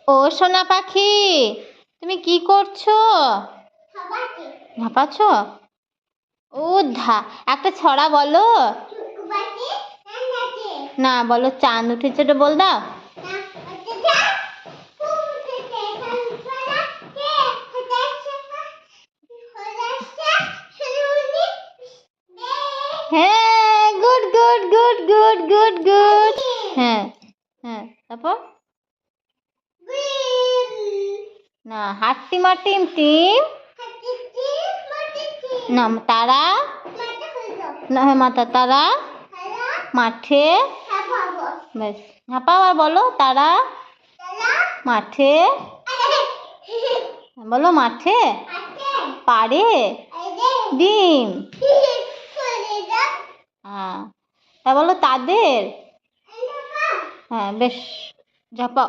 ও সোনা পাখি, তুমি কি করছো? হাঁপাচ্ছ? ও একটা ছড়া বলো না। বলো চাঁদ উঠেছে, তো বল দাও। হ্যাঁ, good good good good good good. হ্যাঁ হ্যাঁ, তারপর না, হাট্টিমা টিম টিম না, তারা না, হ্যাঁ মাথা তারা মাঠে। বেশ, ঝাঁপাও আর বলো তারা মাঠে। বলো মাঠে পারে ডিম। হ্যাঁ, তা বলো তাদের। হ্যাঁ বেশ, ঝাঁপাও।